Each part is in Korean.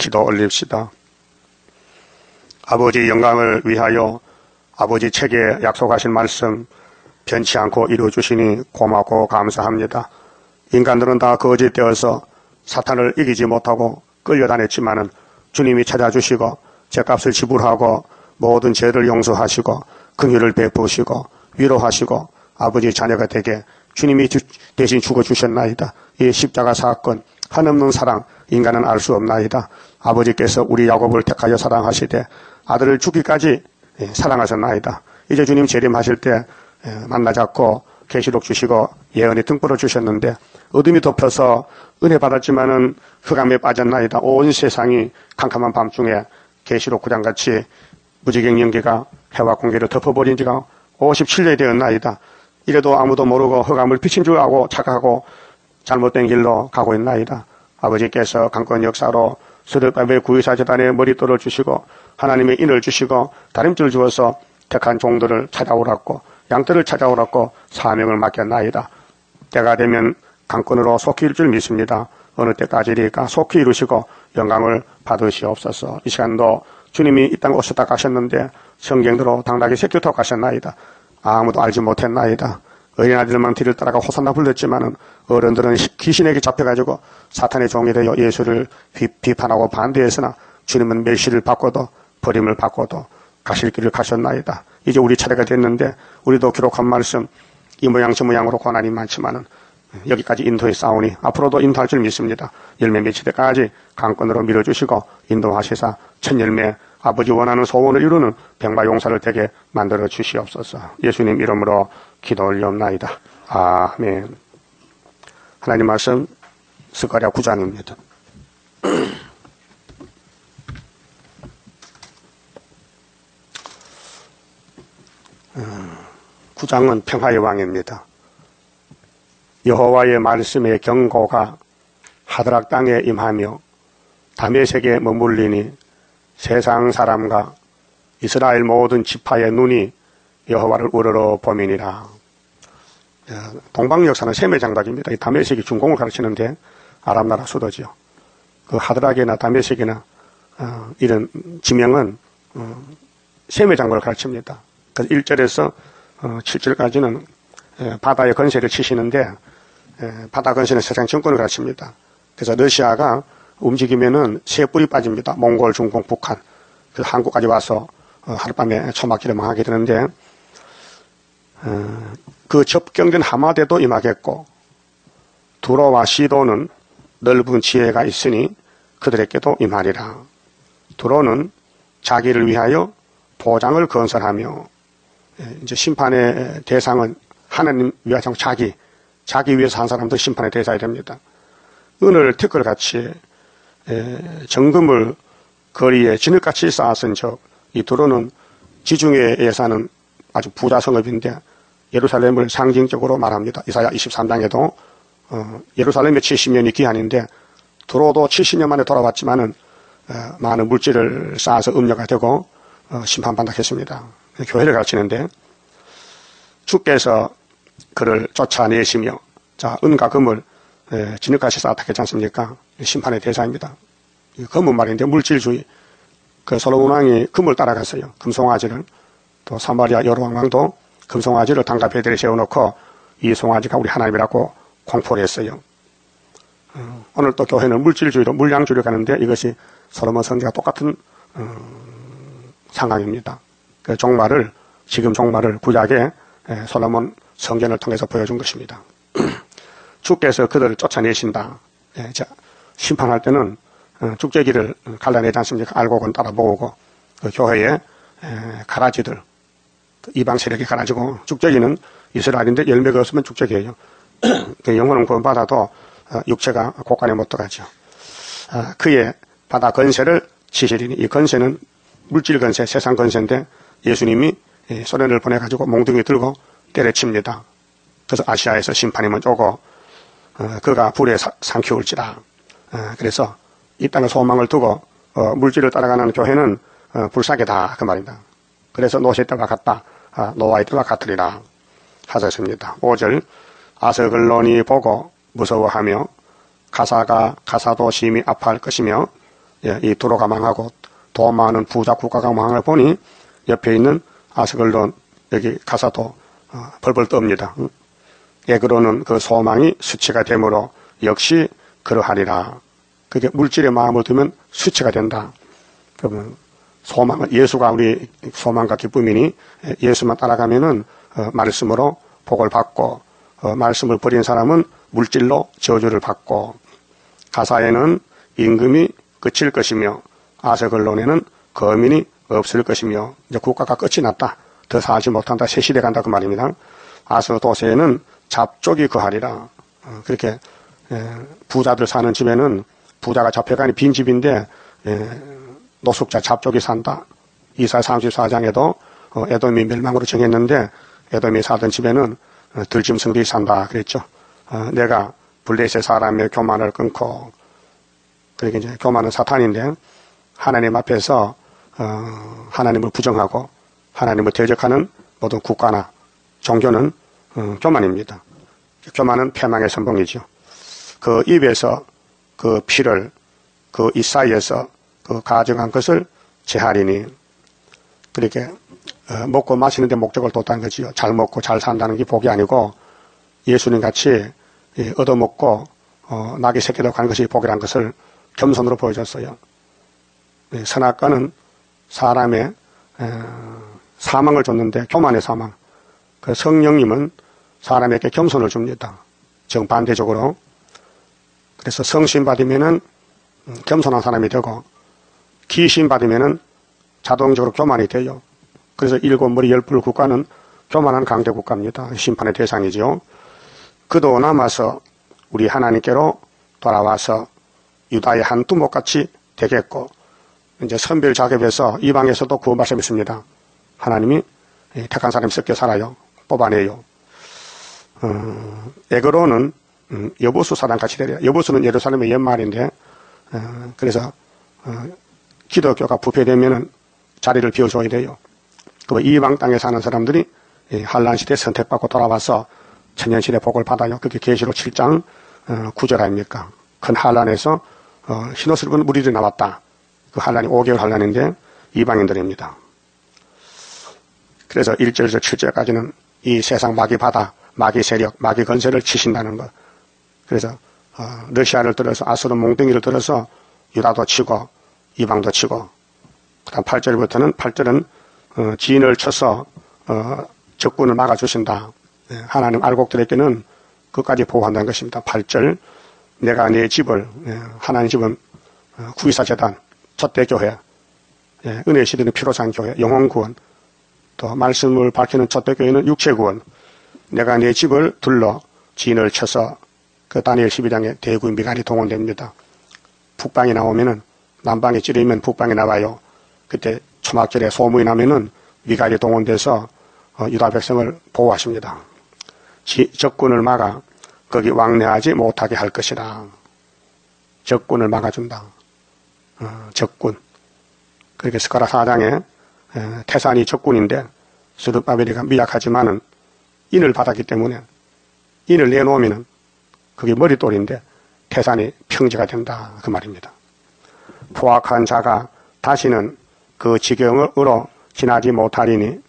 기도 올립시다. 아버지 영광을 위하여 아버지 책에 약속하신 말씀 변치 않고 이루어주시니 고맙고 감사합니다. 인간들은 다 거짓되어서 사탄을 이기지 못하고 끌려다녔지만은 주님이 찾아주시고 죄값을 지불하고 모든 죄를 용서하시고 긍휼을 베푸시고 위로하시고 아버지 자녀가 되게 주님이 대신 죽어주셨나이다. 이 십자가 사건 한없는 사랑 인간은 알 수 없나이다. 아버지께서 우리 야곱을 택하여 사랑하시되 아들을 죽기까지 사랑하셨나이다. 이제 주님 재림하실 때 만나잡고 계시록 주시고 예언이 등불을 주셨는데 어둠이 덮여서 은혜 받았지만은 흑암에 빠졌나이다. 온 세상이 캄캄한 밤중에 계시록 9장같이 무지경 연기가 해와 공기를 덮어버린 지가 57년이 되었나이다. 이래도 아무도 모르고 흑암을 비친 줄 알고 착각하고 잘못된 길로 가고 있나이다. 아버지께서 강권 역사로 스룹바벨 구의사 재단에 머릿돌을 주시고 하나님의 인을 주시고 다림줄 주어서 택한 종들을 찾아오라고 양떼를 찾아오라고 사명을 맡겼나이다. 때가 되면 강권으로 속히 이룰 줄 믿습니다. 어느 때까지리까 속히 이루시고 영광을 받으시옵소서. 이 시간도 주님이 이 땅에 오셨다 가셨는데 성경대로 당당히 새끼토록 가셨나이다. 아무도 알지 못했나이다. 어린아이들만 뒤를 따라가 호산나 불렀지만은 어른들은 귀신에게 잡혀가지고 사탄의 종이 되어 예수를 비판하고 반대했으나 주님은 멸시를 받고도 버림을 받고도 가실 길을 가셨나이다. 이제 우리 차례가 됐는데 우리도 기록한 말씀 이 모양 저 모양으로 고난이 많지만은 여기까지 인도해 싸우니 앞으로도 인도할 줄 믿습니다. 열매 맺힐 때까지 강권으로 밀어주시고 인도하시사 첫 열매 아버지 원하는 소원을 이루는 병과 용사를 되게 만들어 주시옵소서. 예수님 이름으로 기도 올리옵나이다. 아멘. 하나님 말씀 스가랴 9장입니다. 9장은 평화의 왕입니다. 여호와의 말씀의 경고가 하드락 땅에 임하며 다메섹에 머물리니 세상 사람과 이스라엘 모든 지파의 눈이 여호와를 우러러 보미니라. 동방 역사는 셈의 장박입니다. 이 다메섹이 중공을 가르치는데 아랍 나라 수도지요. 그 하드락이나 다메섹이나 이런 지명은 셈의 장박을 가르칩니다. 그래서 1절에서 7절까지는 바다의 건세를 치시는데 바다 건세는 세상 정권을 가르칩니다. 그래서 러시아가 움직이면은 세 뿔이 빠집니다. 몽골, 중공, 북한. 그래서 한국까지 와서 하룻밤에 초막기를 망하게 되는데 그 접경된 하마대도 임하겠고 두로와 시도는 넓은 지혜가 있으니 그들에게도 임하리라. 두로는 자기를 위하여 도장을 건설하며 이제 심판의 대상은 하나님 위하여 자기 위해서 한 사람도 심판의 대상이 됩니다. 은을 티끌같이 정금을 거리에 진흙같이 쌓았은 적 이 두로는 지중해에 사는 아주 부자 성읍인데 예루살렘을 상징적으로 말합니다. 이사야 23장에도 예루살렘의 70년이 기한인데 두로도 70년 만에 돌아왔지만은 많은 물질을 쌓아서 음료가 되고 심판받는다 했습니다. 교회를 가르치는데 주께서 그를 쫓아내시며 자 은과 금을 진흙같이 쌓았다 했지 않습니까? 심판의 대상입니다. 금은 말인데 물질주의. 그 솔로몬 왕이 금을 따라갔어요. 금송아지를. 또 사마리아 여로왕 왕도 금송아지를 단가베드에 세워놓고 이 송아지가 우리 하나님이라고 공포를 했어요. 오늘 또 교회는 물질주의로 물량주의로 가는데 이것이 솔로몬 선지가 똑같은 상황입니다. 그 종말을 지금 종말을 구약에 솔로몬 성전을 통해서 보여준 것입니다. 주께서 그들을 쫓아내신다. 자, 심판할 때는 축제기를 갈라내지 않습니까? 알곡은 따라 모으고 그 교회에 가라지들 이방 세력이 가라지고 축제기는 이스라엘인데 열매가 없으면 축제기예요. 그 영혼은 구원받아도 육체가 곳간에 못 들어가죠. 그의 바다 건세를 치시리니 이 건세는 물질 건세, 세상 건세인데 예수님이 소련을 보내가지고 몽둥이 들고 때려칩니다. 그래서 아시아에서 심판이 먼저 오고 그가 불에 삼키울지라. 그래서 이 땅의 소망을 두고 물질을 따라가는 교회는 불사계다 그 말입니다. 그래서 노새 때와 같다. 노아의 때와 같으리라 하셨습니다. 5절 아서글론이 보고 무서워하며 가사도 심히 아파할 것이며 이 도로가 망하고 돈 많은 부자 국가가 망을 보니 옆에 있는 아스글론 여기 가서도 벌벌 떱니다. 에그로는 그 소망이 수치가 되므로 역시 그러하리라. 그게 물질의 마음을 두면 수치가 된다. 그러면 소망을, 예수가 우리 소망과 기쁨이니 예수만 따라가면은 말씀으로 복을 받고 말씀을 버린 사람은 물질로 저주를 받고 가사에는 임금이 그칠 것이며 아스글론에는 거민이 없을 것이며 이제 국가가 끝이 났다. 더 살지 못한다. 새 시대 간다 그 말입니다. 아스도세에는 잡족이 거하리라. 그렇게 부자들 사는 집에는 부자가 잡혀가니 빈 집인데 노숙자 잡족이 산다. 이사야 34장에도 에돔이 멸망으로 정했는데 에돔이 사던 집에는 들짐승들이 산다 그랬죠. 내가 블레셋 사람의 교만을 끊고 그러니까 이제 교만은 사탄인데 하나님 앞에서 하나님을 부정하고 하나님을 대적하는 모든 국가나 종교는 교만입니다. 교만은 패망의 선봉이죠. 그 입에서 그 피를 그 이사이에서 그 가져간 것을 제하리니 그렇게 먹고 마시는데 목적을 뒀다는 거지요. 잘 먹고 잘 산다는 게 복이 아니고 예수님 같이 얻어먹고 낙이 새끼도 가는 것이 복이라는 것을 겸손으로 보여줬어요. 선악과는 사람의 사망을 줬는데 교만의 사망. 그 성령님은 사람에게 겸손을 줍니다. 정반대적으로. 그래서 성신 받으면은 겸손한 사람이 되고 기신 받으면은 자동적으로 교만이 돼요. 그래서 7머리 10뿔 국가는 교만한 강대 국가입니다. 심판의 대상이죠. 그도 남아서 우리 하나님께로 돌아와서 유다의 한 두목같이 되겠고 이제 선별 작업에서 이방에서도 구원 말씀했습니다. 하나님이 택한 사람이 섞여 살아요. 뽑아내요. 에그로는 여보수 사단같이 되려. 여보수는 예루살렘의 옛말인데 그래서 기독교가 부패되면은 자리를 비워줘야 돼요. 그 이방 땅에 사는 사람들이 한란 시대에 선택받고 돌아와서 천년시대 복을 받아요. 그게 계시록 7장 9절 아닙니까? 큰 한란에서 흰옷을 입은 무리들이 나왔다. 그 한란이 5개월 한란인데 이방인들입니다. 그래서 1절에서 7절까지는 이 세상 마귀 바다, 마귀 세력, 마귀 건세를 치신다는 것. 그래서 러시아를 들어서 아수르 몽둥이를 들어서 유다도 치고 이방도 치고 그다음 8절부터는 8절은 진을 쳐서 적군을 막아주신다. 하나님 알곡들에게는 끝까지 보호한다는 것입니다. 8절 내가 내 집을 하나님 집은 구이사재단 촛대교회 은혜 시대는 피로산 교회 영혼구원 또 말씀을 밝히는 촛대교회는 육체구원 내가 내 집을 둘러 진을 쳐서 그 다니엘 12장에 대구 미갈이 동원됩니다. 북방이 나오면은 남방에 찌르면 북방이 나와요. 그때 초막절에 소문이 나면은 미갈이 동원돼서 유다 백성을 보호하십니다. 적군을 막아 거기 왕래하지 못하게 할 것이라. 적군을 막아준다. 적군. 그렇게 스가랴 4장에 태산이 적군인데 스룹바벨이가 미약하지만은 인을 받았기 때문에 인을 내놓으면은 그게 머릿돌인데 태산이 평지가 된다. 그 말입니다. 포악한 자가 다시는 그 지경으로 지나지 못하리니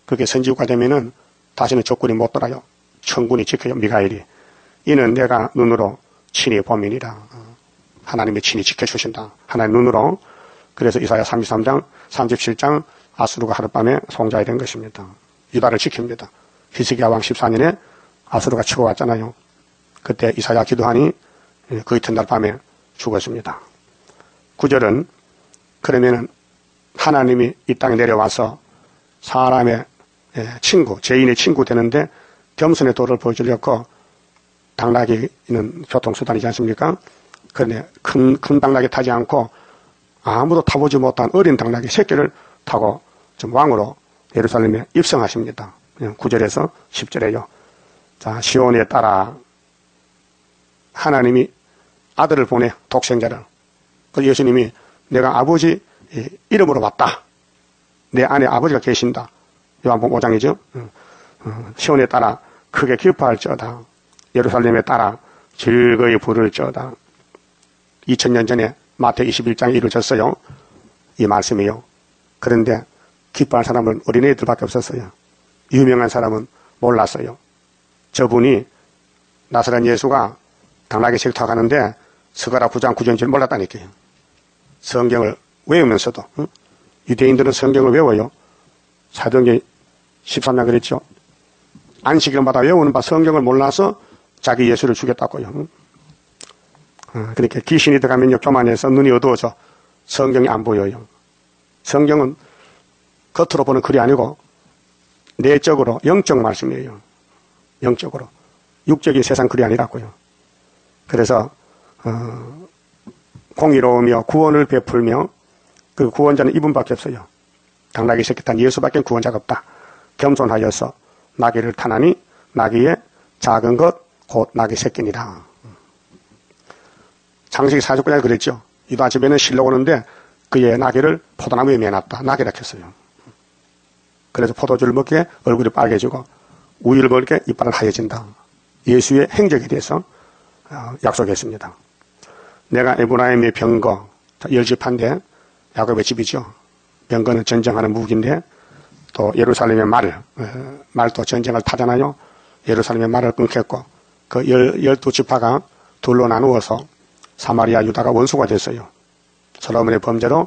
그게 선지국가 되면은 다시는 적군이 못 돌아요. 천군이 지켜요. 미가엘이. 이는 내가 눈으로 친히 범인이라. 하나님이 친히 지켜주신다. 하나님 눈으로. 그래서 이사야 33장 37장 아수르가 하룻밤에 송자이 된 것입니다. 유다를 지킵니다. 히스기야 왕 14년에 아수르가 치고 왔잖아요. 그때 이사야 기도하니 그 이튿날 밤에 죽었습니다. 9절은 그러면은 하나님이 이 땅에 내려와서 사람의 친구, 죄인의 친구 되는데 겸손의 도를 보여주려고 당나귀는 교통수단이지 않습니까? 그런데 큰 당나귀 타지 않고 아무도 타보지 못한 어린 당나귀 새끼를 타고 좀 왕으로 예루살렘에 입성하십니다. 9절에서 10절에요. 자, 시온에 따라 하나님이 아들을 보내 독생자를. 그 예수님이 내가 아버지 이름으로 왔다. 내 안에 아버지가 계신다. 요한복음 5장이죠. 시온에 따라 크게 기뻐할지어다. 예루살렘에 따라 즐거이 부를지어다. 2000년 전에 마태복음 21장에 이루어졌어요. 이 말씀이요. 그런데 기뻐할 사람은 어린애들밖에 없었어요. 유명한 사람은 몰랐어요. 저분이 나사렛 예수가 당나귀 색 타고 가는데 스가랴 9장 9절인 줄 몰랐다니까요. 성경을 외우면서도. 유대인들은 성경을 외워요. 사도행전 13장 그랬죠. 안식일마다 외우는 바 성경을 몰라서 자기 예수를 죽였다고요. 그렇게 귀신이 들어가면요, 교만해서 눈이 어두워져 성경이 안 보여요. 성경은 겉으로 보는 글이 아니고 내적으로 영적 말씀이에요. 영적으로. 육적인 세상 글이 아니라고요. 그래서 공의로우며 구원을 베풀며 그 구원자는 이분밖에 없어요. 당나귀 새끼 탄 예수밖에 구원자가 없다. 겸손하여서 나귀를 타나니 나귀의 작은 것 곧 나귀 새끼니라. 창세기 49장에 그랬죠. 이도 아침에는 실로 오는데 그의 나귀를 포도나무에 매놨다. 나귀라 했어요. 그래서 포도주를 먹게 얼굴이 빨개지고 우유를 먹게 이빨은 하얘진다. 예수의 행적에 대해서 약속했습니다. 내가 에브라임의 병거, 열집한데 야곱의 집이죠. 병거는 전쟁하는 무기인데 또 예루살렘의 말도 전쟁을 타잖아요. 예루살렘의 말을 끊겠고 그 12지파가 둘로 나누어서 사마리아 유다가 원수가 됐어요. 솔로몬의 범죄로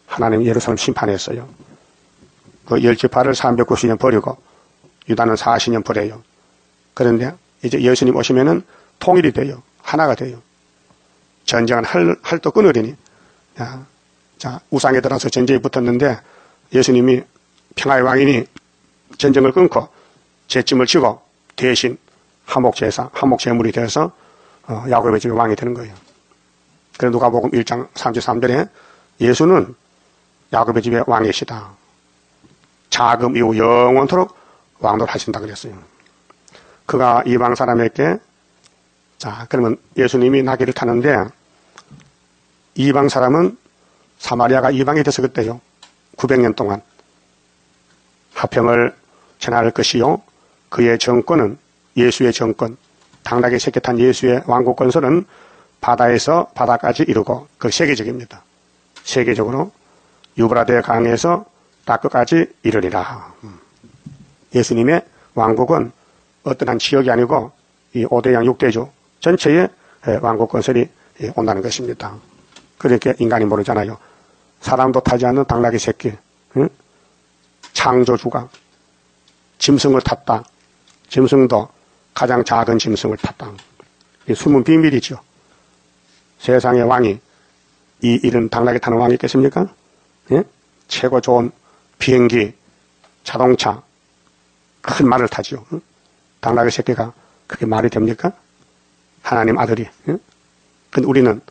하나님이 예루살렘 심판했어요. 그 10지파를 390년 버리고 유다는 40년 버려요. 그런데 이제 예수님 오시면은 통일이 돼요. 하나가 돼요. 전쟁은 할도 끊으리니. 자, 우상에 들어서 전쟁이 붙었는데 예수님이 평화의 왕이니 전쟁을 끊고 제짐을 지고 대신 화목제사, 화목제물이 되어서 야곱의 집의 왕이 되는 거예요. 그래서 누가복음 1장 33절에 예수는 야곱의 집의 왕이시다. 자금 이후 영원토록 왕도하신다 그랬어요. 그가 이방 사람에게 자 그러면 예수님이 나귀를 타는데 이방 사람은 사마리아가 이방이 돼서 그때요. 900년 동안 화평을 전할 것이요. 그의 정권은 예수의 정권, 당나귀 새끼 탄 예수의 왕국 건설은 바다에서 바다까지 이루고 그 세계적입니다. 세계적으로 유브라데 강에서 땅끝까지 이르리라. 예수님의 왕국은 어떤 한 지역이 아니고 이 5대양 6대주 전체의 왕국 건설이 온다는 것입니다. 그렇게 인간이 모르잖아요. 사람도 타지 않는 당나귀 새끼, 창조주가 짐승을 탔다. 짐승도 가장 작은 짐승을 탔다. 이 숨은 비밀이죠. 세상의 왕이 이 이런 당나귀 타는 왕이 있겠습니까? 예? 최고 좋은 비행기, 자동차, 큰 말을 타죠. 당나귀 새끼가 그게 말이 됩니까? 하나님 아들이. 예? 근데 우리는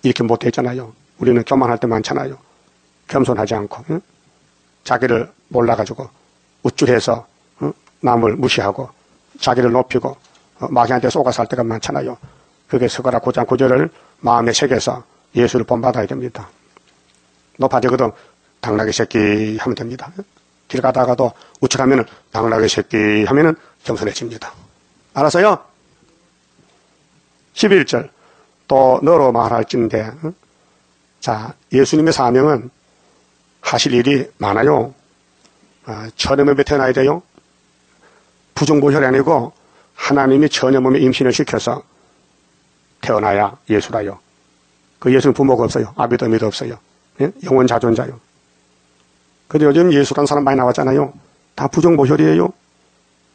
이렇게 못했잖아요. 우리는 교만할 때 많잖아요. 겸손하지 않고 예? 자기를 몰라가지고 우쭐해서 남을 무시하고 자기를 높이고 마귀한테 속아서 할 때가 많잖아요. 그게 스가랴 9장 9절을 마음에 새겨서 예수를 본받아야 됩니다. 높아지거든 당나귀 새끼 하면 됩니다. 길 가다가도 우쭐하면 당나귀 새끼 하면 겸손해집니다. 알았어요? 11절 또 너로 말할진대. 자, 예수님의 사명은 하실 일이 많아요. 천의 몸에 태어나야 돼요. 부정보혈이 아니고 하나님이 천의 몸에 임신을 시켜서 태어나야 예수라요. 그 예수는 부모가 없어요. 아비도 어미도 없어요. 예? 영원 자존자요. 근데 요즘 예수라는 사람 많이 나왔잖아요. 다 부정보혈이에요.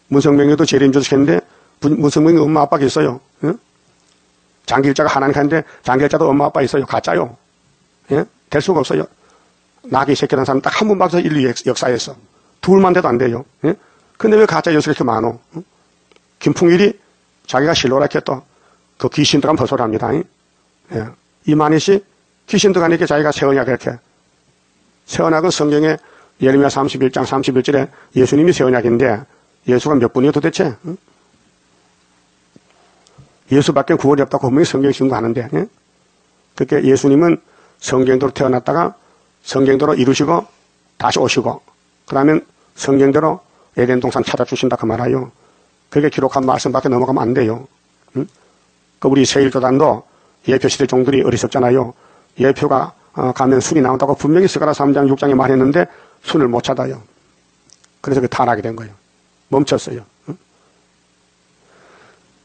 문성명에도 재림조직했는데 문성명이 엄마 아빠가 있어요. 예? 장길자가 하나님 한데 장길자도 엄마 아빠 있어요. 가짜요. 예? 될 수가 없어요. 나귀 새끼라는 사람 딱 한 분밖에 없어요. 인류 역사에서. 둘만 돼도 안 돼요. 예? 근데 왜 가짜 예수가 이렇게 많어? 김풍일이 자기가 실로라 했던 그 귀신 들어가면 벗어납니다. 예. 이만희 씨 귀신 들어가니까 자기가 세언약 이렇게. 세언약은 성경에 예레미야 31장 31절에 예수님이 세언약인데 예수가 몇 분이에요 도대체? 예수밖에 구원이 없다고 분명히 성경에 증거하는데 예? 그렇게 예수님은 성경대로 태어났다가 성경대로 이루시고 다시 오시고 그러면 성경대로 에덴 동산 찾아주신다 그 말이에요. 그게 기록한 말씀밖에 넘어가면 안 돼요. 응? 그 우리 세일교단도 예표시대 종들이 어리석잖아요. 예표가 가면 순이 나온다고 분명히 스가랴 3장 6장에 말했는데 순을 못 찾아요. 그래서 그 타락이 된 거예요. 멈췄어요.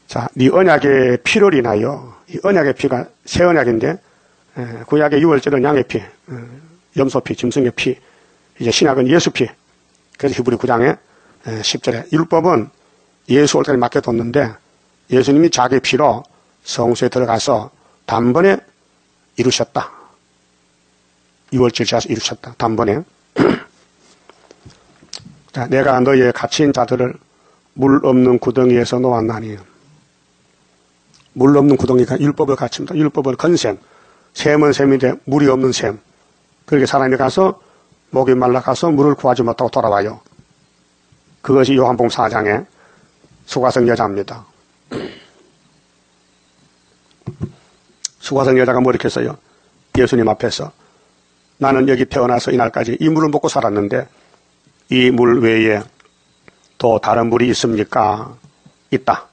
자, 네 언약의 피를 인하여, 이 언약의 피가 새 언약인데 구약의 유월절은 양의 피, 염소피, 짐승의 피, 이제 신약은 예수 피. 그래서 히브리 9장에 10절에 율법은 예수 올 때까지 맡겨뒀는데 예수님이 자기 피로 성소에 들어가서 단번에 이루셨다. 유월절 지어서 이루셨다. 단번에. 자, 내가 너희의 갇힌 자들을 물 없는 구덩이에서 놓았나니. 물 없는 구덩이가 율법을 갇힙니다. 율법은 건샘. 샘은 샘인데 물이 없는 샘. 그렇게 사람이 가서 목이 말라가서 물을 구하지 못하고 돌아와요. 그것이 요한복음 4장의 수가성 여자입니다. 수가성 여자가 뭐 이렇게 했어요? 예수님 앞에서 나는 여기 태어나서 이날까지 이 물을 먹고 살았는데 이 물 외에 또 다른 물이 있습니까? 있다.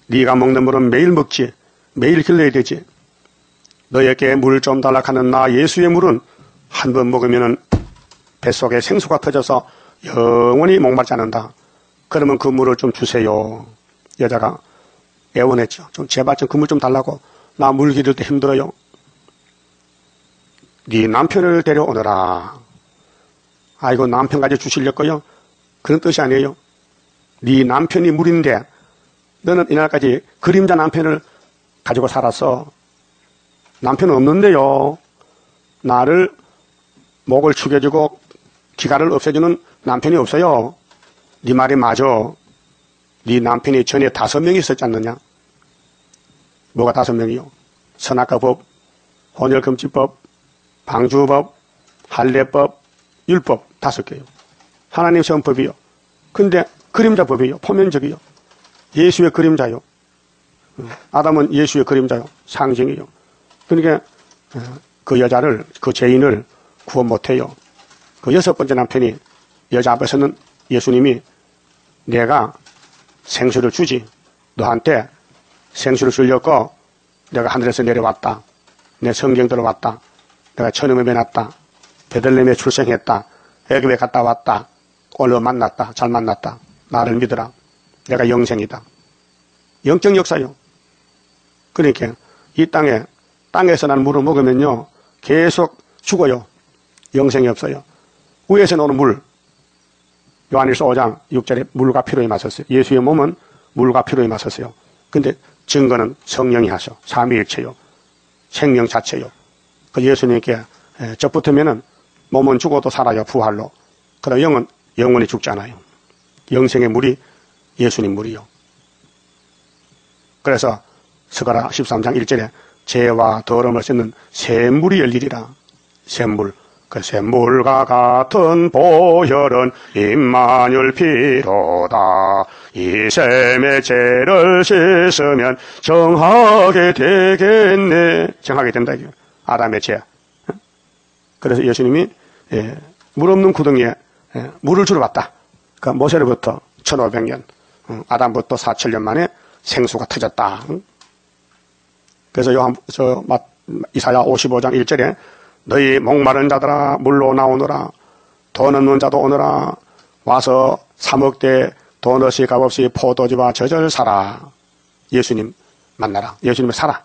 네가 먹는 물은 매일 먹지. 매일 길러야 되지. 너에게 물 좀 달라 하는 나 예수의 물은 한 번 먹으면 뱃속에 생수가 터져서 영원히 목마르지 않는다. 그러면 그 물을 좀 주세요. 여자가 애원했죠. 좀 제발 좀 그 물 좀 달라고. 나 물 기를 때 힘들어요. 네 남편을 데려오너라. 아이고 남편까지 주시려고요? 그런 뜻이 아니에요. 네 남편이 물인데 너는 이날까지 그림자 남편을 가지고 살았어. 남편은 없는데요. 나를 목을 축여주고 기가를 없애주는 남편이 없어요. 네 말이 맞아. 네 남편이 전에 5명이 있었지 않느냐? 뭐가 5명이요? 선악과법, 혼혈금지법, 방주법, 할례법, 율법 5개요. 하나님 세운 법이요. 근데 그림자법이요. 포면적이요. 예수의 그림자요. 아담은 예수의 그림자요. 상징이요. 그러니까 그 여자를, 그 죄인을 구원 못해요. 그 6번째 남편이 여자 앞에서는 예수님이 내가 생수를 주지. 너한테 생수를 주려고 내가 하늘에서 내려왔다. 내 성경 들어왔다. 내가 천음에 매놨다. 베들레헴에 출생했다. 애굽에 갔다 왔다. 오늘 만났다. 잘 만났다. 나를 믿어라. 내가 영생이다. 영적 역사요. 그러니까 이 땅에서 나는 물을 먹으면요 계속 죽어요. 영생이 없어요. 위에서 나오는 물. 요한일서 5장 6절에 물과 피로에 맞섰어요. 예수의 몸은 물과 피로에 맞섰어요. 근데 증거는 성령이 하셔. 삼위일체요. 생명 자체요. 그 예수님께 접붙으면은 몸은 죽어도 살아요. 부활로. 그러나 영은 영원히 죽지 않아요. 영생의 물이 예수님 물이요. 그래서 스가랴 13장 1절에 죄와 더러움을 씻는 샘물이 열리리라. 샘물. 그 샘물과 같은 보혈은 임마누엘 피로다. 이 샘의 죄를 씻으면 정하게 되겠네. 정하게 된다. 아담의 죄. 그래서 예수님이 물 없는 구덩이에 물을 주러 왔다. 그러니까 모세로부터 1500년, 아담부터 4000년 만에 생수가 터졌다. 그래서 이사야 55장 1절에 너희 목마른 자들아 물로 나오너라. 돈 없는 자도 오너라. 와서 사먹되 돈 없이 값없이 포도주와 젖을 사라. 예수님 만나라. 예수님을 사라.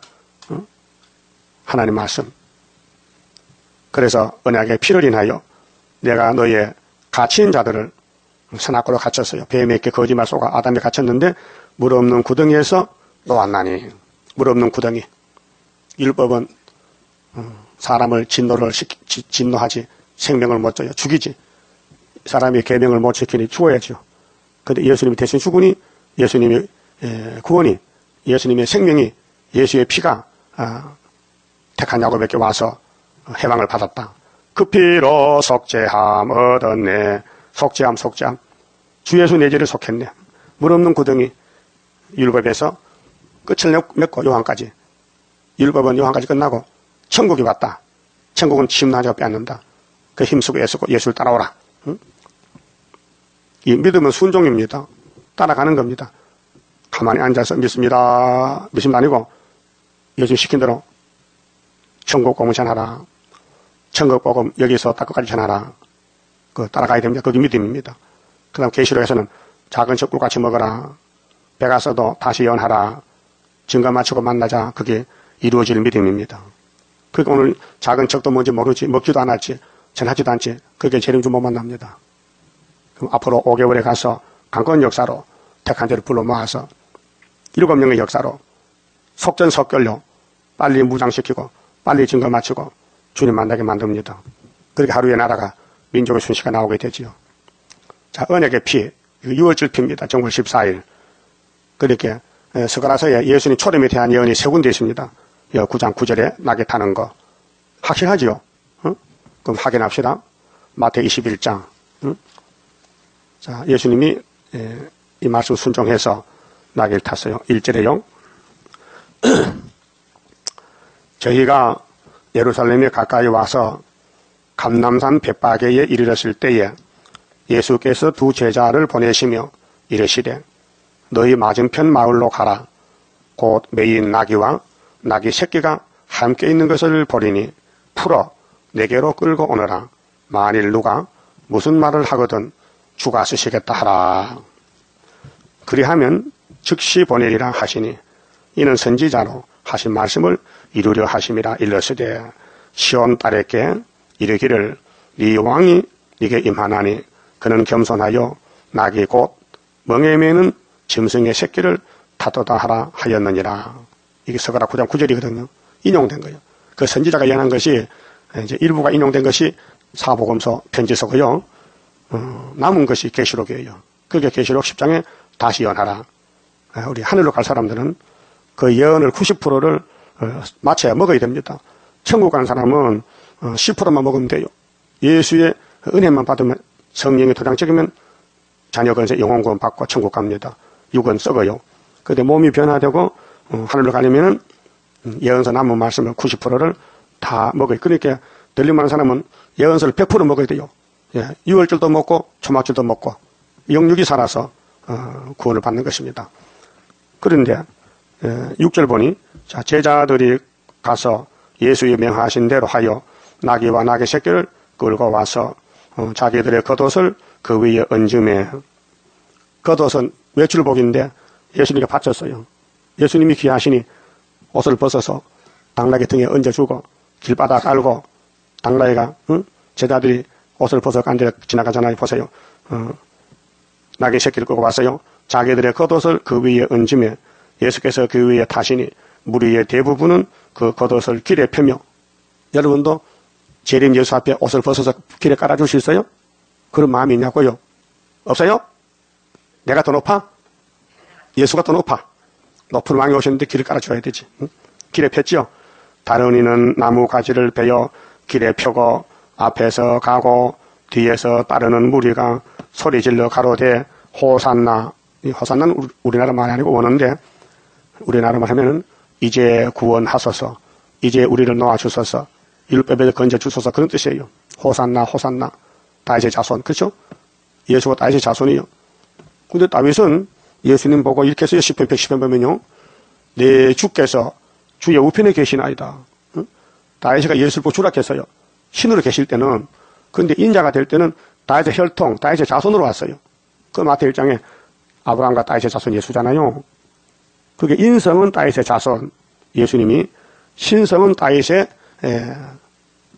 하나님 말씀. 그래서 언약의 피를 인하여 내가 너희의 갇힌 자들을 선악과로 갇혔어요. 뱀에게 거짓말 속아 아담이 갇혔는데 물 없는 구덩이에서 놓았나니. 물 없는 구덩이. 율법은 사람을 진노하지 생명을 못 줘요. 죽이지. 사람이 계명을 못 지키니 죽어야죠. 그런데 예수님이 대신 죽으니 예수님의 구원이, 예수님의 생명이, 예수의 피가 택한 야곱에게 와서 해방을 받았다. 그 피로 속죄함 얻었네. 속죄함. 주 예수 내 죄를 속했네. 물 없는 구덩이. 율법에서 끝을 맺고 요한까지. 율법은 요한까지 끝나고 천국이 왔다. 천국은 침나자고 빼앗는다. 그 힘쓰고 애쓰고 예수를 따라오라. 응? 이 믿음은 순종입니다. 따라가는 겁니다. 가만히 앉아서 믿습니다. 믿음도 아니고 예수 시킨 대로 천국 복음 전하라. 천국 복음 여기서 딱 끝까지 전하라. 그 따라가야 됩니다. 그게 믿음입니다. 그 다음 계시록에서는 작은 척 꿀같이 먹어라. 배가 써도 다시 연하라. 증거 맞추고 만나자. 그게 이루어질 믿음입니다. 그러니까 오늘 작은 척도 뭔지 모르지, 먹지도 않았지, 전하지도 않지. 그게 재림주 못 만납니다. 그럼 앞으로 5개월에 가서 강권 역사로 택한 자를 불러 모아서 7명의 역사로 속전속결로 빨리 무장시키고 빨리 증거 맞추고 주님 만나게 만듭니다. 그렇게 하루에 나라가 민족의 순시가 나오게 되지요. 자, 언약의 피, 6월절 피입니다. 정월 14일. 그렇게 스가랴서에 예수님 초림에 대한 예언이 3군데 있습니다. 9장 9절에 낙에 타는 거 확실하지요? 응? 그럼 확인합시다. 마태복음 21장. 응? 자, 예수님이 이 말씀 순종해서 낙을 탔어요. 1절에요. 저희가 예루살렘에 가까이 와서 감람산 벳바게에 이르렀을 때에 예수께서 2 제자를 보내시며 이르시되 너희 맞은편 마을로 가라. 곧 메인 나귀와 나귀 새끼가 함께 있는 것을 보리니 풀어 내게로 끌고 오너라. 만일 누가 무슨 말을 하거든 주가 쓰시겠다 하라. 그리하면 즉시 보내리라 하시니 이는 선지자로 하신 말씀을 이루려 하심이라. 일러스되 시온 딸에게 이르기를 네 왕이 네게 임하나니 그는 겸손하여 나귀 곧 멍에 매는 짐승의 새끼를 타도다 하라 하였느니라. 이게 스가랴 9장 9절이거든요. 인용된 거예요. 그 선지자가 예언한 것이 이제 일부가 인용된 것이 사복음서 편지서고요. 남은 것이 계시록이에요. 그게 계시록 10장에 다시 예언하라. 우리 하늘로 갈 사람들은 그 예언을 90%를 맞춰야 먹어야 됩니다. 천국 가는 사람은 10%만 먹으면 돼요. 예수의 은혜만 받으면 성령의 도장 찍으면 자녀 건세 영혼구원 받고 천국 갑니다. 육은 썩어요. 그런데 몸이 변화되고 하늘로 가려면은 예언서 남은 말씀을 90%를 다 먹어요. 그러니까 들림하는 사람은 예언서를 100% 먹어야 돼요. 6월절도 먹고 초막절도 먹고 영육이 살아서 구원을 받는 것입니다. 그런데 6절 보니 자, 제자들이 가서 예수의 명하신 대로 하여 나귀와 나귀 새끼를 끌고 와서 자기들의 겉옷을 그 위에 얹음에 겉옷은 외출복인데 예수님께 바쳤어요. 예수님이 귀하시니 옷을 벗어서 당나귀 등에 얹어주고 길바닥 깔고 당나귀가 제자들이 옷을 벗어 앉아 지나가잖아요. 보세요. 나귀 새끼를 끌고 왔어요. 자기들의 겉옷을 그 위에 얹음에 예수께서 그 위에 타시니 무리의 대부분은 그 겉옷을 길에 펴며 여러분도 재림 예수 앞에 옷을 벗어서 길에 깔아줄 수 있어요? 그런 마음이 있냐고요? 없어요? 내가 더 높아? 예수가 더 높아. 높은 왕이 오셨는데 길을 깔아줘야 되지. 응? 길에 폈죠? 다른 이는 나무 가지를 베어 길에 펴고 앞에서 가고 뒤에서 따르는 무리가 소리질러 가로되 호산나. 이 호산나는 우리나라 말이 아니고 원어인데 우리나라 말 하면은 이제 구원하소서, 이제 우리를 놓아주소서, 율법에 건져주소서 그런 뜻이에요. 호산나 호산나. 다윗의 자손. 그렇죠? 예수가 다윗의 자손이요. 근데 다윗은 예수님 보고 이렇게 해서 10편 110편 보면요. 내 주께서 주의 우편에 계시나이다. 응? 다윗이가 예수를 보고 주락했어요. 신으로 계실 때는. 그런데 인자가 될 때는 다윗의 혈통, 다윗의 자손으로 왔어요. 그 마태 1장에 아브라함과 다윗의 자손 예수잖아요. 그게 인성은 다윗의 자손 예수님이, 신성은 다윗의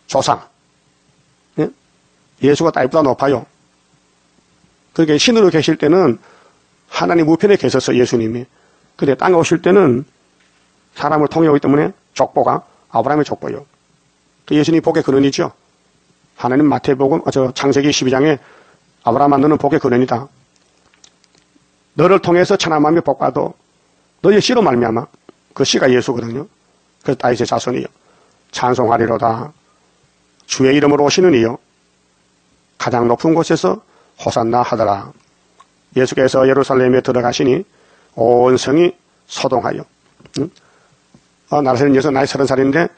조상. 예? 예수가 다윗보다 높아요. 그게 신으로 계실 때는 하나님 우편에 계셔서 예수님이. 근데 땅에 오실 때는 사람을 통해 오기 때문에 족보가 아브라함의 족보예요. 예수님이 복의 근원이죠. 하나님 마태복음 창세기 12장에 아브라함아 너는 복의 근원이다. 너를 통해서 천하 만민이 복받아. 너의 씨로 말미암아. 그 씨가 예수거든요. 그래서 다윗의 자손이요. 찬송하리로다. 주의 이름으로 오시는 이요. 가장 높은 곳에서 호산나 하더라. 예수께서 예루살렘에 들어가시니 온 성이 소동하여. 나라세는 예수 나이 30살인데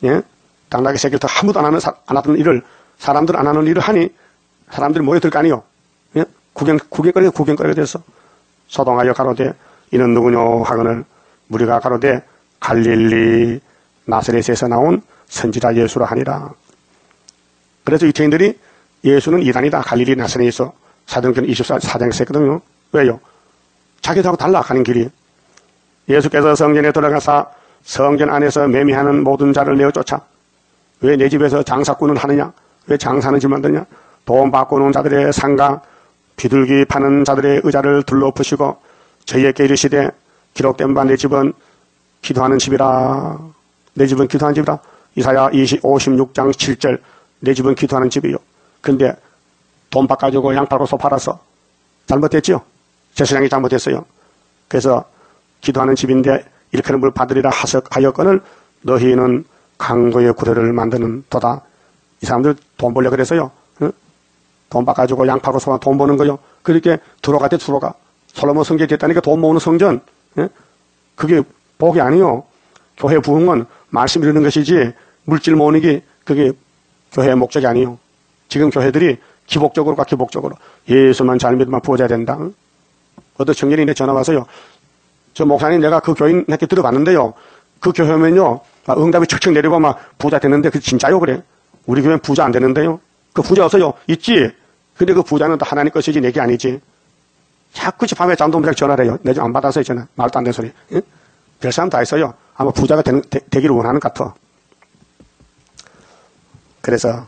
예? 당나귀 새끼를 더 아무도 안 하던 일을 사람들 안 하는 일을 하니 사람들이 모여들 거 아니요. 예? 구경거리가 돼서 소동하여 가로되 이는 누구뇨 하거늘 무리가 가로되 갈릴리 나사렛에서 나온 선지자 예수라 하니라. 그래서 유태인들이 예수는 이단이다. 갈릴리 나사렛에서 사도행전 24장에서 했거든요. 왜요? 자기들하고 달라 가는 길이. 예수께서 성전에 들어가사 성전 안에서 매매하는 모든 자를 내어 쫓아. 왜 내 집에서 장사꾼을 하느냐? 왜 장사는 집 만드냐? 돈 바꾸는 자들의 상가, 비둘기 파는 자들의 의자를 둘러푸시고 저희에게 이르시되 기록된 바 내 집은 기도하는 집이라. 내 집은 기도하는 집이라. 이사야 56장 7절 내 집은 기도하는 집이요. 근데 돈 바꿔주고 양 팔고 소 팔아서 잘못했죠? 제사장이 잘못했어요. 그래서 기도하는 집인데 일컬은 물 받으리라 하였거늘 너희는 강도의 구례를 만드는 도다. 이 사람들 돈 벌려 그랬어요. 응? 돈 바꿔주고 양 팔고 소 돈 버는 거요. 그렇게 들어가 대 들어가. 솔로몬 성전이 됐다니까 돈 모으는 성전. 응? 그게 복이 아니요. 교회 부흥은 말씀 이루는 것이지 물질 모으는 게 그게 교회의 목적이 아니요. 지금 교회들이 기복적으로 예수만 잘 믿으면 부어져야 된다. 어떤 청년이 내 전화 와서요. 저 목사님 내가 그 교인한테 들어봤는데요. 그 교회면요. 응답이 척척 내리고 막 부자 되는데 그 진짜요? 그래. 우리 교회는 부자 안 되는데요. 그 부자 없어요. 있지. 근데 그 부자는 또 하나님 것이지 내게 아니지. 자꾸 밤에 잠도 못 자고 전화를 해요. 내 좀 안 받아서요. 전화. 말도 안 되는 소리. 응? 별 사람 다 있어요. 아마 부자가 되기를 원하는 것 같아. 그래서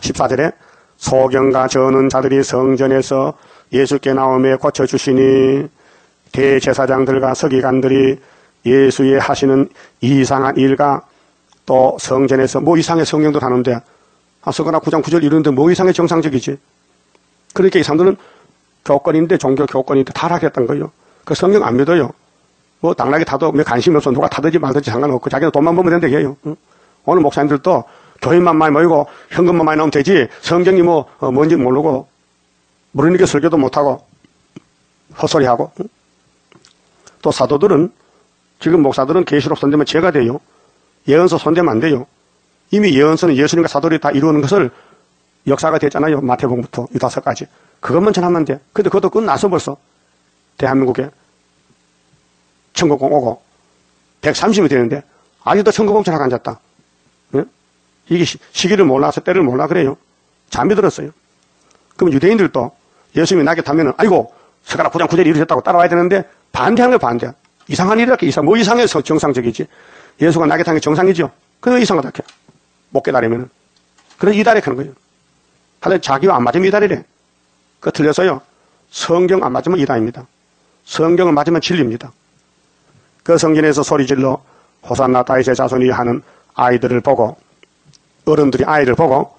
14절에 소경과 저는 자들이 성전에서 예수께 나오며 고쳐주시니 대제사장들과 서기관들이 예수의 하시는 이상한 일과 또 성전에서 뭐 이상의 성경도 하는데 서거나 9장 9절 이러는데 뭐 이상의 정상적이지. 그러니까 이 사람들은 교권인데 종교 교권인데 타락했던 거예요. 그 성경 안 믿어요. 뭐 당나귀 타도 관심이 없어. 누가 타든지 말든지 상관없고 자기는 돈만 벌면 된다 해요. 응? 오늘 목사님들도 교인만 많이 모이고 현금만 많이 나오면 되지 성경이 뭔지 모르고 모르니까 설교도 못하고 헛소리하고. 응? 또 사도들은 지금 목사들은 계시록 손대면 죄가 돼요. 예언서 손대면 안 돼요. 이미 예언서는 예수님과 사도들이 다 이루는 것을 역사가 됐잖아요. 마태복음부터 유다서까지. 그것만 전하면 돼. 근데 그것도 끝나서 벌써 대한민국에 천국공 오고 130이 되는데 아직도 천국공처럼 앉았다. 네? 이게 시기를 몰라서 때를 몰라 그래요. 잠이 들었어요. 그럼 유대인들도 예수님이 나게 타면은 아이고 스가랴 9장 9절이 이루셨다고 따라와야 되는데 반대하는 거 반대. 이상한 일이라 뭐 이상해서 정상적이지. 예수가 나게 탄 게 정상이죠. 그래서 이상하다 해. 못 깨달으면은. 그래서 이달액하는 거예요. 하여튼 자기와 안 맞으면 이달이래. 그거 틀려서요. 성경 안 맞으면 이단입니다. 성경을 맞으면 진리입니다. 그 성전에서 소리질러 호산나 다윗의 자손이 하는 아이들을 보고 어른들이 아이를 보고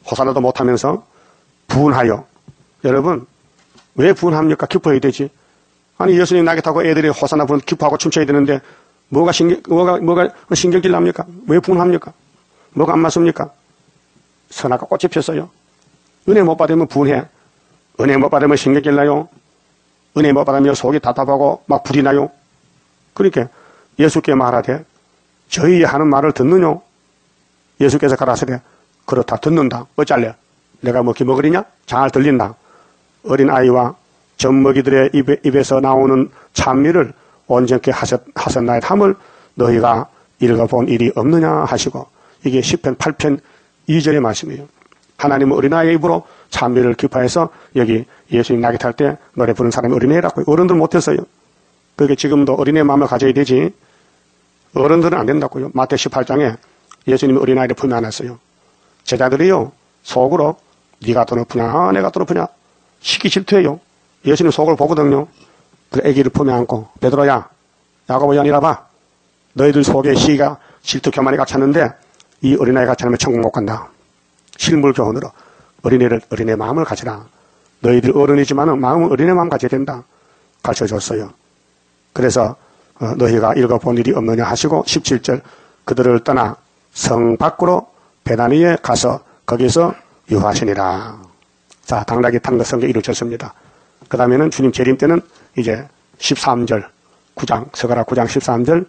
호산나도 못하면서 분하여. 여러분 왜 분합니까? 기뻐해야 되지. 아니 예수님 나게 타고 애들이 호산나 부르면 기뻐하고 춤춰야 되는데 뭐가 신경질 납니까? 왜 분합니까? 뭐가 안 맞습니까? 선악과 꽃이 폈어요. 은혜 못 받으면 분해. 은혜 못 받으면 신경질 나요. 은혜 못 받으면 속이 답답하고 막 불이 나요. 그러니까 예수께 말하되 저희 하는 말을 듣느뇨? 예수께서 가라사대 그렇다 듣는다. 어쩔래? 내가 뭐 기먹으리냐? 잘 들린다. 어린아이와 젖먹이들의 입에서 나오는 찬미를 온전케 하셨나이다 함을 너희가 읽어본 일이 없느냐 하시고 이게 시편 8편 2절의 말씀이에요. 하나님은 어린아이의 입으로 찬미를 기뻐해서 여기 예수님 나게 탈 때 노래 부르는 사람이 어린애라고 어른들 못했어요. 그게 지금도 어린애 마음을 가져야 되지 어른들은 안 된다고요. 마태 18장에 예수님이 어린아이를 품에 안았어요. 제자들이요 속으로 네가 더 높으냐 내가 더 높으냐 시기 질투해요. 예수님 속을 보거든요. 그 아기를 품에 안고 베드로야 야고보 요한이라 봐. 너희들 속에 시기가 질투 교만이 갇혔는데 이 어린아이가 같이 하면 천국 못 간다. 실물 교훈으로 어린애 마음을 가지라. 너희들 어른이지만 마음은 어린애 마음 가져야 된다. 가르쳐줬어요. 그래서 너희가 읽어본 일이 없느냐 하시고 17절 그들을 떠나 성 밖으로 베다니에 가서 거기서 유하시니라. 자, 당나귀 탄 거 성경 이루어졌습니다. 그 다음에는 주님 재림 때는 이제 13절 9장 스가랴 9장 13절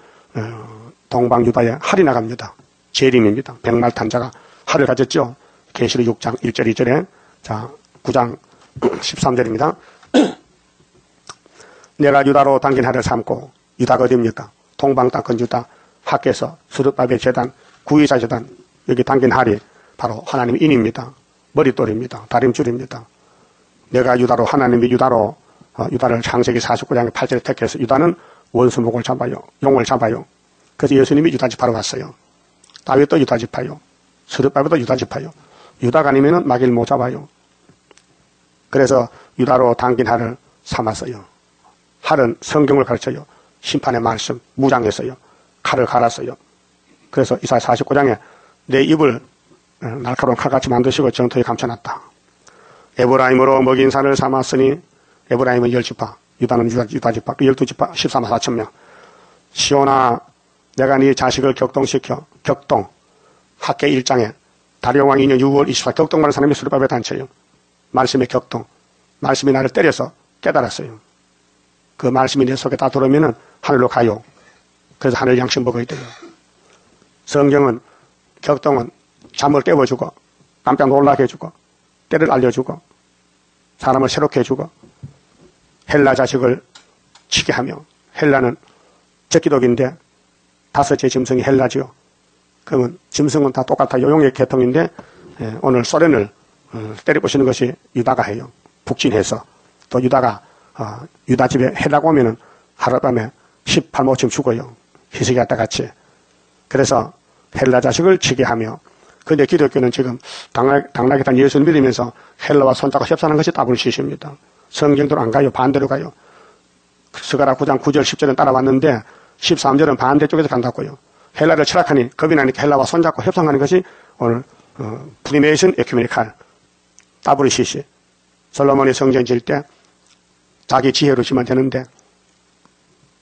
동방유다에 할이 나갑니다. 재림입니다. 백말 탄자가 할을 가졌죠. 계시록 6장 1절 2절에 자 9장 13절입니다. 내가 유다로 당긴 할을 삼고 유다가 어디입니까? 동방 땅끝 유다 학계서 수르바벨 제단 구유사재단 여기 당긴 할이 바로 하나님의 인입니다. 머릿돌입니다. 다림줄입니다. 내가 유다로 하나님이 유다로 유다를 창세기 49장의 8절에 택해서 유다는 원수목을 잡아요. 용을 잡아요. 그래서 예수님이 유다 지파로 왔어요. 다윗도 유다 지파요. 스룹바벨도 유다 지파요. 유다가 아니면은 마귀를 못 잡아요. 그래서 유다로 당긴 할을 삼았어요. 할은 성경을 가르쳐요. 심판의 말씀, 무장했어요. 칼을 갈았어요. 그래서 이사야 49장에 내 입을 날카로운 칼같이 만드시고 정토에 감춰놨다. 에브라임으로 먹인 산을 삼았으니 에브라임은 10지파, 유다는 유다지파, 그 12지파 14만 4천 명. 시온아, 내가 네 자식을 격동시켜, 격동, 학계 1장에 다리용왕 2년 6월 24일 격동하는 사람이 스룹바벨 단체예요. 말씀의 격동, 말씀이 나를 때려서 깨달았어요. 그 말씀이 내 속에 다 들어오면은 하늘로 가요. 그래서 하늘 양식 먹어야 돼요. 성경은 격동은 잠을 깨워주고 깜짝 놀라게 해주고 때를 알려주고 사람을 새롭게 해주고 헬라 자식을 치게 하며 헬라는 적기독인데 다섯째 짐승이 헬라지요. 그러면 짐승은 다 똑같아요. 용의 계통인데 오늘 소련을 때려부시는 것이 유다가 해요. 북진해서 또 유다가 유다 집에 헬라가 오면은 하룻밤에 18모쯤 죽어요. 희석이었다 같이. 그래서 헬라 자식을 치게 하며 근데 기독교는 지금 당나귀 탄 예수를 믿으면서 헬라와 손잡고 협상하는 것이 WCC입니다. 성경대로 안 가요. 반대로 가요. 스가랴 9장 9절 10절은 따라왔는데 13절은 반대쪽에서 간다고요. 헬라를 철학하니 겁이 나니까 헬라와 손잡고 협상하는 것이 오늘 프리메이션 에큐메니칼 WCC. 솔로몬이 성전 지을 때 자기 지혜로 지면 되는데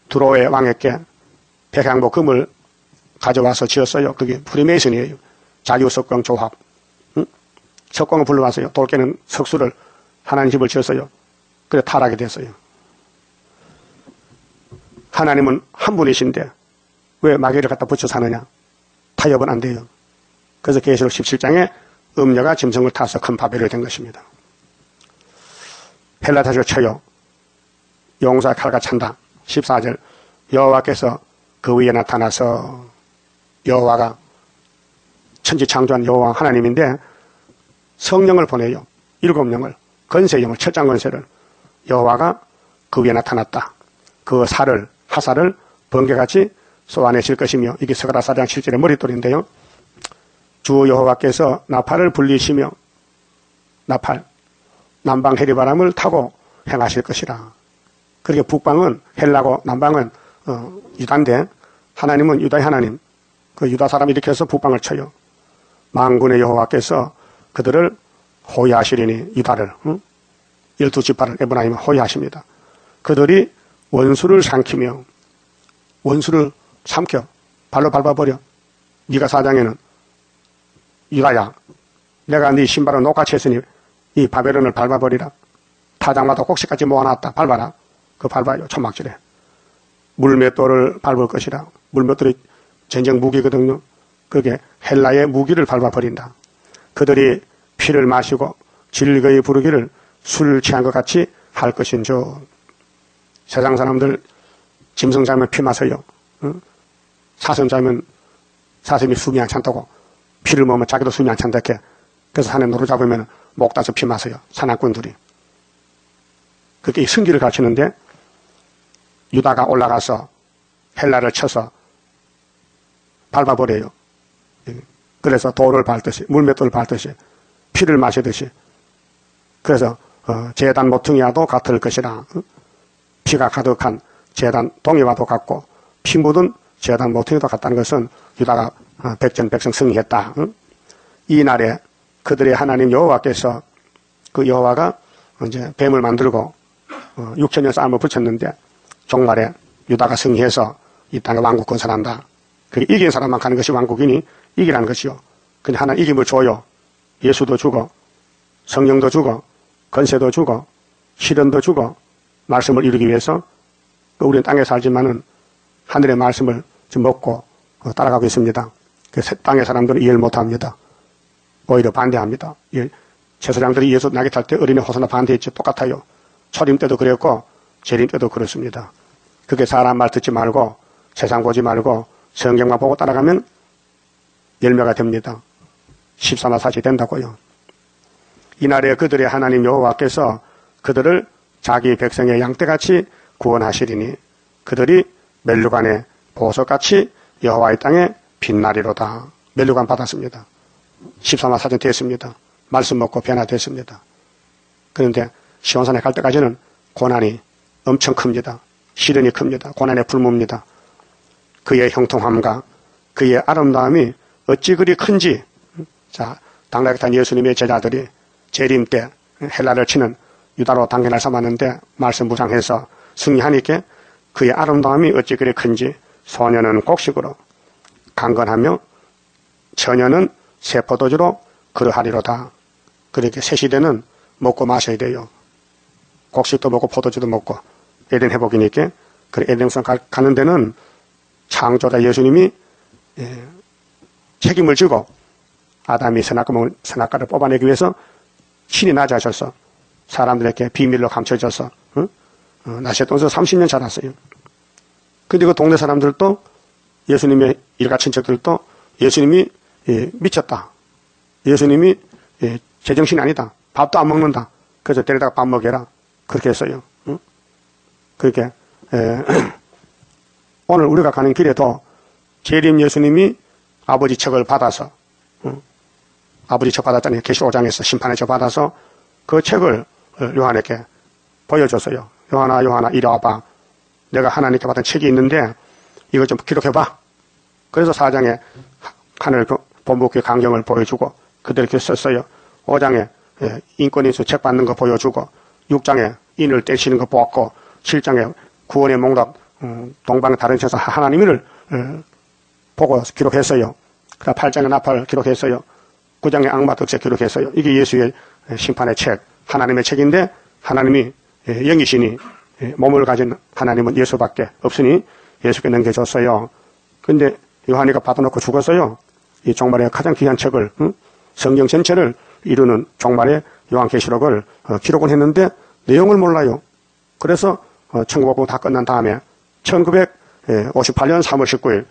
두로의 왕에게 백향목 금을 가져와서 지었어요. 그게 프리메이션이에요. 자유석광 조합. 석광을 불러왔어요. 돌깨는 석수를 하나님 집을 지었어요. 그래 타락이 됐어요. 하나님은 한 분이신데 왜 마귀를 갖다 붙여 사느냐? 타협은 안 돼요. 그래서 계시록 17장에 음녀가 짐승을 타서 큰 바벨이 된 것입니다. 헬라 자식을 쳐요. 용사의 칼과 찬다. 14절 여호와께서 그 위에 나타나서 여호와가 천지창조한 여호와 하나님인데 성령을 보내요. 7영을 건세영을 철장 건세를 여호와가 그 위에 나타났다. 그 살을 하살을 번개같이 쏘아내실 것이며 이게 스가랴 4장 7절의 머릿돌인데요. 주 여호와께서 나팔을 불리시며 나팔 남방 해리바람을 타고 행하실 것이라. 그렇게 북방은 헬라고 남방은 유다인데 하나님은 유다의 하나님. 그 유다 사람이 이렇게 해서 북방을 쳐요. 만군의 여호와께서 그들을 호위하시리니 유다를 12지파를 에브라임을 호위하십니다. 그들이 원수를 삼키며 원수를 삼켜 발로 밟아버려. 네가 4장에는 유다야 내가 네 신발을 녹같이 했으니 이 바벨론을 밟아버리라. 타장마다 꼭지까지 모아놨다. 밟아라. 그 밟아요. 초막질에. 물맷돌을 밟을 것이라. 물맷돌이 전쟁 무기거든요. 그게 헬라의 무기를 밟아버린다. 그들이 피를 마시고 즐거이 부르기를 술 취한 것 같이 할 것인즉. 세상 사람들 짐승 잡으면 피 마셔요. 사슴 잡으면 사슴이 숨이 안 찬다고 피를 먹으면 자기도 숨이 안 찬다 이렇게. 그래서 산에 노루 잡으면 목 따서 피 마셔요. 사냥꾼들이. 그게 승기를 가르치는데 유다가 올라가서 헬라를 쳐서 밟아버려요. 그래서 돌을 밟듯이 물맷돌을 밟듯이 피를 마시듯이. 그래서 제단 모퉁이와도 같을 것이라. 피가 가득한 제단 동이와도 같고 피 묻은 제단 모퉁이도 같다는 것은 유다가 백전백승 승리했다. 이 날에 그들의 하나님 여호와께서 그 여호와가 이제 뱀을 만들고 6천년 싸움을 붙였는데 종말에 유다가 승리해서 이 땅에 왕국 건설한다. 그게 이긴 사람만 가는 것이 왕국이니 이기라는 것이요. 근데 하나 이김을 줘요. 예수도 주고 성령도 주고 건세도 주고 시련도 주고 말씀을 이루기 위해서 우리는 땅에 살지만은 하늘의 말씀을 지금 먹고 따라가고 있습니다. 그 땅의 사람들은 이해를 못합니다. 오히려 반대합니다. 제사장들이 예수 나귀 탈 때 어린이 호사나 반대했지 똑같아요. 초림 때도 그랬고 재림 때도 그렇습니다. 그게 사람 말 듣지 말고 세상 보지 말고 성경만 보고 따라가면 열매가 됩니다. 13마사지 된다고요. 이날에 그들의 하나님 여호와께서 그들을 자기 백성의 양떼같이 구원하시리니 그들이 멜류관의 보석같이 여호와의 땅에 빛나리로다. 멜류관 받았습니다. 13마사지 됐습니다. 말씀 먹고 변화됐습니다. 그런데 시온산에 갈 때까지는 고난이 엄청 큽니다. 시련이 큽니다. 고난의 불무입니다. 그의 형통함과 그의 아름다움이 어찌 그리 큰지. 자, 당나귀 탄 예수님의 제자들이 재림 때 헬라를 치는 유다로 단견을 삼았는데 말씀 묵상해서 승리하니까 그의 아름다움이 어찌 그리 큰지. 소녀는 곡식으로 강건하며 처녀는 새 포도주로 그러하리로다. 그렇게 새 시대는 먹고 마셔야 돼요. 곡식도 먹고 포도주도 먹고 에덴 회복이니까 그 에덴성 가는 데는 창조자 예수님이 책임을 지고 아담이 선악과를 뽑아내기 위해서 신이 낮아져서 사람들에게 비밀로 감춰져서 나시에 동서 30년 자랐어요. 근데 그 동네 사람들도 예수님의 일가 친척들도 예수님이 미쳤다. 예수님이 제정신이 아니다. 밥도 안 먹는다. 그래서 데려다가 밥 먹여라. 그렇게 했어요. 그렇게 오늘 우리가 가는 길에도 재림 예수님이 아버지 척을 받아서 아버지 척 받았다니 계시록 5장에서 심판의 척 받아서 그 책을 요한에게 보여줬어요. 요한아 이리 와봐. 내가 하나님께 받은 책이 있는데 이걸 좀 기록해봐. 그래서 4장에 하늘 본부교회 강경을 보여주고 그들에게 썼어요. 5장에 인권인수 책 받는 거 보여주고 6장에 인을 떼시는 거 보았고 7장에 구원의 몽답 동방 다른 천사 하나님을 보고 기록했어요. 그다음 8장에 나팔 기록했어요. 9장에 악마 득세 기록했어요. 이게 예수의 심판의 책, 하나님의 책인데 하나님이 영이시니 몸을 가진 하나님은 예수밖에 없으니 예수께 넘겨줬어요. 근데 요한이가 받아놓고 죽었어요. 이 종말의 가장 귀한 책을 성경 전체를 이루는 종말의 요한계시록을 기록을 했는데 내용을 몰라요. 그래서 천국복음 다 끝난 다음에 1958년 3월 19일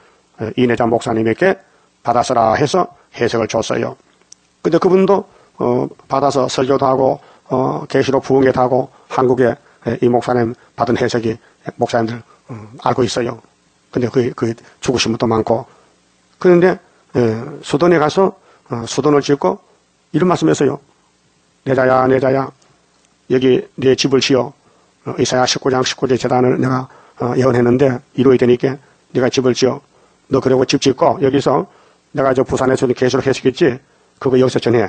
이내자 목사님에게 받아서라 해서 해석을 줬어요. 근데 그분도 받아서 설교도 하고 계시록 부흥회도 하고 한국에 이 목사님 받은 해석이 목사님들 알고 있어요. 근데 그 죽으신 분도 많고. 그런데 수돈에 가서 수돈을 짓고 이런 말씀했어요. 내 자야 여기 내 집을 지어. 이사야 19장 19절 제단을 내가 예언했는데 이루어야 되니까 네가 집을 지어. 너 그리고 집 짓고 여기서 내가 저 부산에서도 계시록 해석했지. 그거 여기서 전해.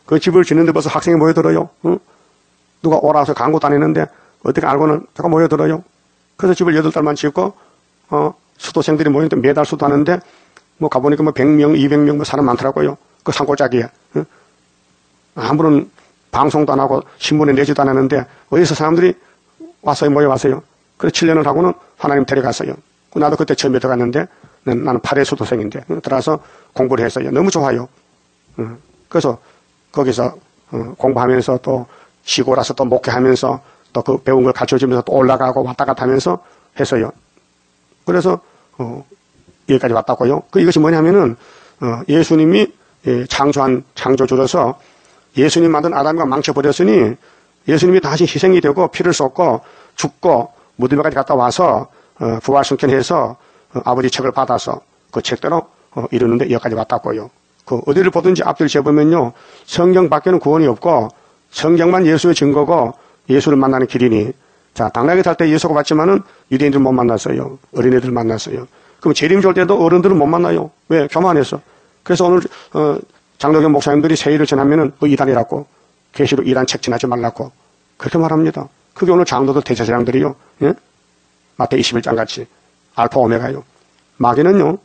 그 집을 짓는데 벌써 학생이 모여들어요. 누가 오라서 광고 다니는데 어떻게 알고는 제가 모여들어요. 그래서 집을 8달만 짓고 수도생들이 모이는데 매달 수도하는데 뭐 가보니까 뭐 100명, 200명 뭐 사람 많더라고요. 그 산골짜기에. 아무런 방송도 안 하고 신문에 내지도 않았는데 어디서 사람들이 왔어요, 모여왔어요. 그래서 7년을 하고는 하나님 데려갔어요. 나도 그때 처음에 들어갔는데 나는 8회 수도생인데 들어가서 공부를 했어요. 너무 좋아요. 그래서 거기서 공부하면서 또 쉬고 나서 또 목회하면서 또 그 배운 걸 가르쳐주면서 또 올라가고 왔다 갔다 하면서 했어요. 그래서 여기까지 왔다고요. 이것이 뭐냐면은 예수님이 창조한 창조주로서 예수님 만든 아담과 망쳐버렸으니 예수님이 다시 희생이 되고 피를 쏟고 죽고 무덤에까지 갔다 와서 부활승천해서 아버지 책을 받아서 그 책대로 이루는데 여기까지 왔다고요. 어디를 보든지 앞뒤를 재보면요. 성경 밖에는 구원이 없고 성경만 예수의 증거고 예수를 만나는 길이니. 자, 당나귀 탈 때 예수가 봤지만은 유대인들 못 만났어요. 어린애들 만났어요. 그럼 재림 줄 때도 어른들은 못 만나요. 왜? 교만해서. 그래서 오늘 장로교 목사님들이 세일을 전하면은 이단이라고 계시록 이단 책 지나지 말라고 그렇게 말합니다. 그게 오늘 장로들 대제사장들이요. 예? 마태복음 21장 같이 알파 오메가요. 마귀는요.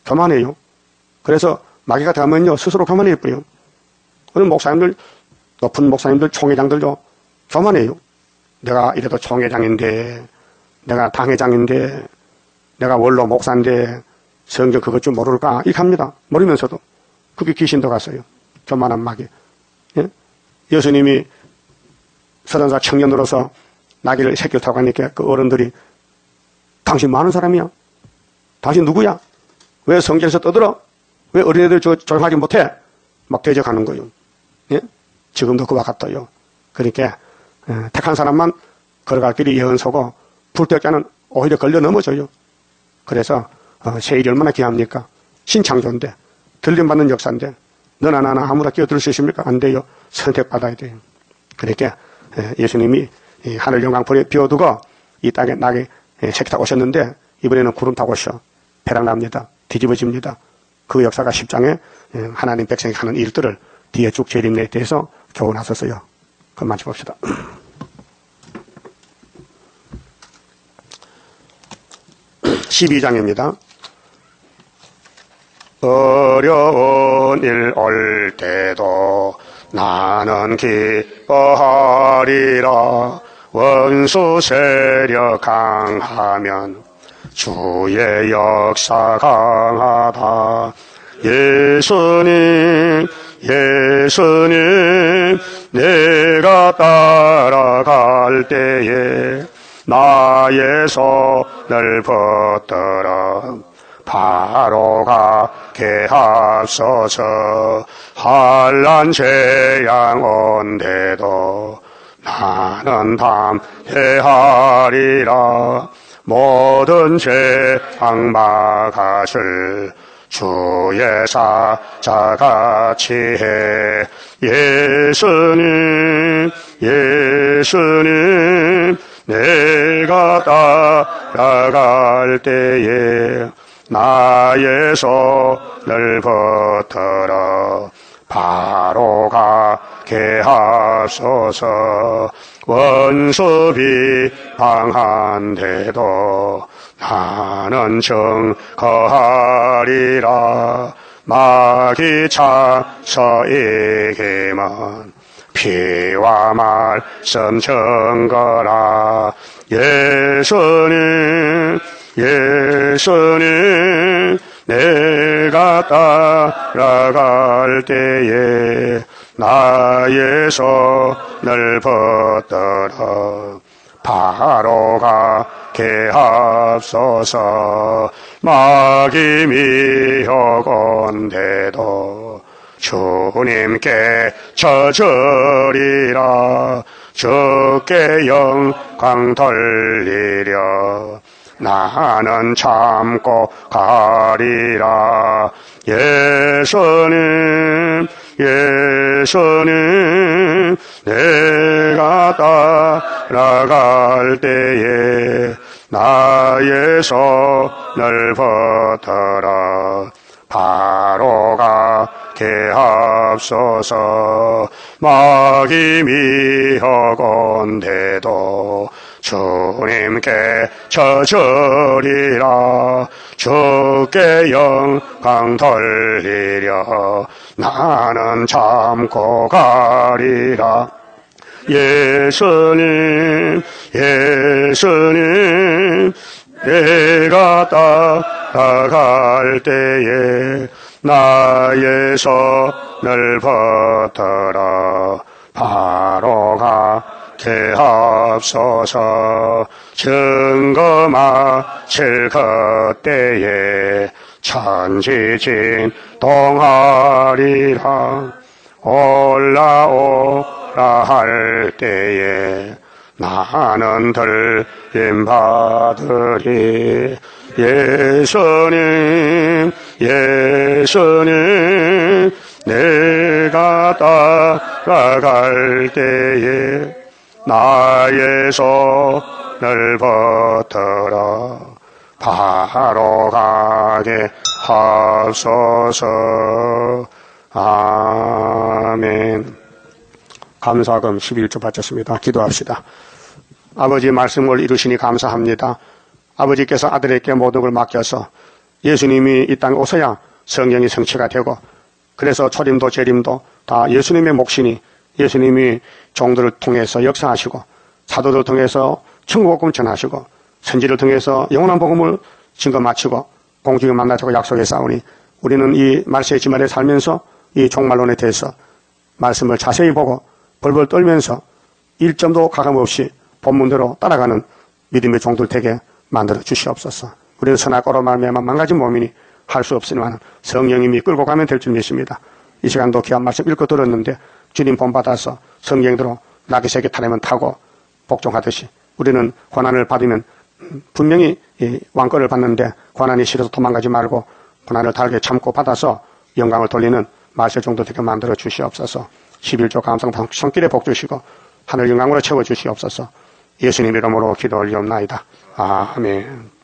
교만해요. 그래서 마귀가 되면요 스스로 교만해버려요. 오늘 목사님들 높은 목사님들 총회장들도 교만해요. 내가 이래도 총회장인데 내가 당회장인데 내가 원로 목사인데 성경 그것 좀 모를까 이렇게 합니다. 모르면서도 그게 귀신도 갔어요. 교만한 마귀. 예? 예수님이 30살 청년으로서 나귀를 새끼를 타고 가니까 그 어른들이 당신 많은 사람이야. 당신 누구야? 왜 성경에서 떠들어? 왜 어린애들 조용하지 못해? 막 대적하는 거예요. 예? 지금도 그와 같아요. 그러니까 택한 사람만 걸어갈 길이 예언서고 불태자는 오히려 걸려 넘어져요. 그래서 세일이 얼마나 귀합니까? 신창조인데 들림받는 역사인데 너나 나나 아무나 끼어들 수 있습니까? 안 돼요. 선택받아야 돼요. 그러니까 예수님이 하늘 영광 비워두고 이 땅에 나게 새끼 타고 오셨는데 이번에는 구름 타고 오셔. 배락납니다. 뒤집어집니다. 그 역사가 10장에 하나님 백성이 하는 일들을 뒤에 쭉 재림내에 대해서 교훈하셨어요. 그럼 마쳐봅시다. 12장입니다. 어려운 일 올 때도 나는 기뻐하리라. 원수 세력 강하면 주의 역사 강하다. 예수님 내가 따라갈 때에 나의 손을 붙들어 바로 가게 하소서. 환난 재앙 온데도 나는 담대하리라. 모든 재앙 막아줄 주의 사자같이 해. 예수님 내가 따라갈 때에 나의 손을 붙들어 바로 가게 하소서. 원수 비방한데도 나는 증거하리라. 마귀 차서에게만 피와 말씀 증거라. 예수님 내가 따라갈 때에 나의 손을 붙들어 바로 가게 하소서. 마귀 미혹온데도 주님께 져주리라. 주께 영광 돌리려 나는 참고 가리라. 예수님 내가 따라갈 때에 나의 손을 붙들어 바로 가게 하소서. 마귀 미혹온데도 주님께 져주리라. 주께 영광 돌리려 나는 참고 가리라. 예수님 내가 따라갈 때에 나의 손을 붙들어 바로 가게 하소서. 증거 마칠 그때에 천지진 동하리라. 올라오라 할 때에 나는 들림 받으리. 예수님 내가 따라갈 때에 나의 손을 붙들어 바로 가게 하소서. 아멘. 감사금 11조 바쳤습니다. 기도합시다. 아버지 말씀을 이루시니 감사합니다. 아버지께서 아들에게 모든 걸 맡겨서 예수님이 이 땅에 오셔야 성경이 성취가 되고, 그래서 초림도 재림도 다 예수님의 몫이니 예수님이 종들을 통해서 역사하시고 사도를 통해서 천국복음 전하시고 선지를 통해서 영원한 복음을 증거 마치고 공중에 만나자고 약속해 싸우니, 우리는 이 말세의 지말에 살면서 이 종말론에 대해서 말씀을 자세히 보고 벌벌 떨면서 일점도 가감없이 본문대로 따라가는 믿음의 종들 되게 만들어 주시옵소서. 우리는 선악과로 말미암아 망가진 몸이니 할 수 없으니만 성령님이 끌고 가면 될 줄 믿습니다. 이 시간도 귀한 말씀 읽고 들었는데 주님 본받아서 성경대로 나귀새끼 타려면 타고 복종하듯이 우리는 고난을 받으면 분명히 왕권을 받는데 고난이 싫어서 도망가지 말고 고난을 달게 참고 받아서 영광을 돌리는 마실 정도 되게 만들어 주시옵소서. 11조 감상 손길에 복 주시고 하늘 영광으로 채워 주시옵소서. 예수님 이름으로 기도 올리옵나이다. 아멘.